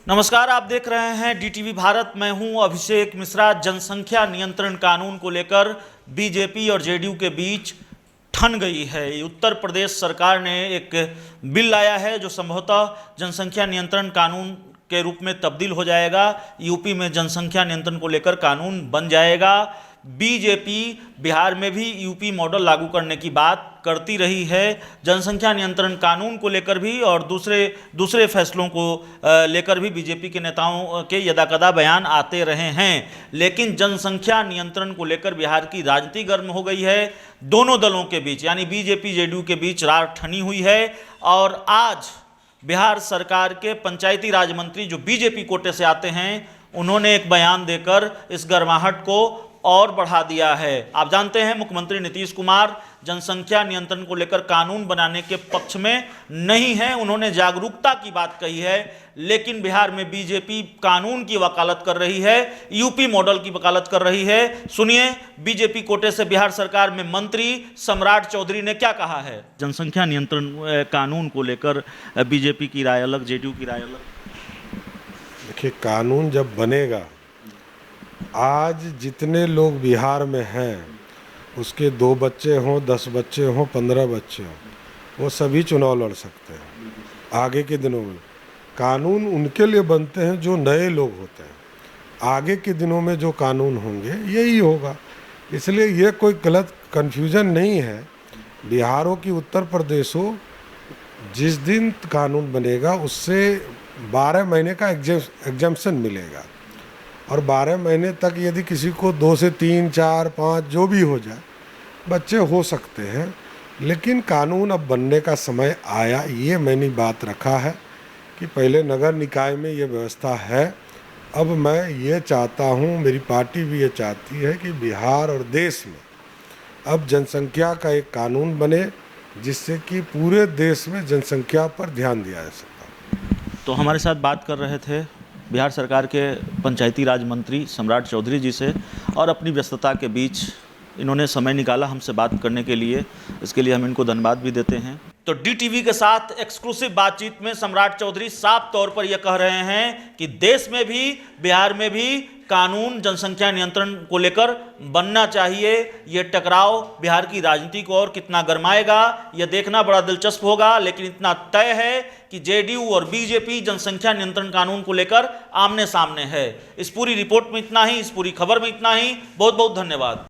नमस्कार, आप देख रहे हैं डीटीवी भारत। मैं हूं अभिषेक मिश्रा। जनसंख्या नियंत्रण कानून को लेकर बीजेपी और जेडीयू के बीच ठन गई है। उत्तर प्रदेश सरकार ने एक बिल लाया है जो संभवतः जनसंख्या नियंत्रण कानून के रूप में तब्दील हो जाएगा। यूपी में जनसंख्या नियंत्रण को लेकर कानून बन जाएगा। बीजेपी बिहार में भी यूपी मॉडल लागू करने की बात करती रही है। जनसंख्या नियंत्रण कानून को लेकर भी और दूसरे फैसलों को लेकर भी बीजेपी के नेताओं के यदाकदा बयान आते रहे हैं। लेकिन जनसंख्या नियंत्रण को लेकर बिहार की राजनीति गर्म हो गई है। दोनों दलों के बीच यानी बीजेपी जेडीयू के बीच रार ठनी हुई है। और आज बिहार सरकार के पंचायती राज मंत्री जो बीजेपी कोटे से आते हैं, उन्होंने एक बयान देकर इस गर्माहट को और बढ़ा दिया है। आप जानते हैं मुख्यमंत्री नीतीश कुमार जनसंख्या नियंत्रण को लेकर कानून बनाने के पक्ष में नहीं है। उन्होंने जागरूकता की बात कही है। लेकिन बिहार में बीजेपी कानून की वकालत कर रही है, यूपी मॉडल की वकालत कर रही है। सुनिए बीजेपी कोटे से बिहार सरकार में मंत्री सम्राट चौधरी ने क्या कहा है। जनसंख्या नियंत्रण कानून को लेकर बीजेपी की राय अलग, जेडीयू की राय अलग। देखिए, कानून जब बनेगा, आज जितने लोग बिहार में हैं, उसके 2 बच्चे हों, 10 बच्चे हों, 15 बच्चे हों, वो सभी चुनाव लड़ सकते हैं। आगे के दिनों में कानून उनके लिए बनते हैं जो नए लोग होते हैं। आगे के दिनों में जो कानून होंगे यही होगा। इसलिए ये कोई गलत कन्फ्यूजन नहीं है। बिहार हो कि उत्तर प्रदेश हो, जिस दिन कानून बनेगा उससे 12 महीने का एग्जम्पशन मिलेगा। और 12 महीने तक यदि किसी को 2 से 3, 4, 5 जो भी हो जाए, बच्चे हो सकते हैं। लेकिन कानून अब बनने का समय आया। ये मैंने बात रखा है कि पहले नगर निकाय में ये व्यवस्था है। अब मैं ये चाहता हूँ, मेरी पार्टी भी ये चाहती है कि बिहार और देश में अब जनसंख्या का एक कानून बने, जिससे कि पूरे देश में जनसंख्या पर ध्यान दिया जा सकता। तो हमारे साथ बात कर रहे थे बिहार सरकार के पंचायती राज मंत्री सम्राट चौधरी जी से, और अपनी व्यस्तता के बीच इन्होंने समय निकाला हमसे बात करने के लिए। इसके लिए हम इनको धन्यवाद भी देते हैं। तो डीटीवी के साथ एक्सक्लूसिव बातचीत में सम्राट चौधरी साफ तौर पर यह कह रहे हैं कि देश में भी, बिहार में भी कानून जनसंख्या नियंत्रण को लेकर बनना चाहिए। ये टकराव बिहार की राजनीति को और कितना गरमाएगा, यह देखना बड़ा दिलचस्प होगा। लेकिन इतना तय है कि जेडीयू और बीजेपी जनसंख्या नियंत्रण कानून को लेकर आमने सामने है। इस पूरी रिपोर्ट में इतना ही, इस पूरी खबर में इतना ही। बहुत बहुत धन्यवाद।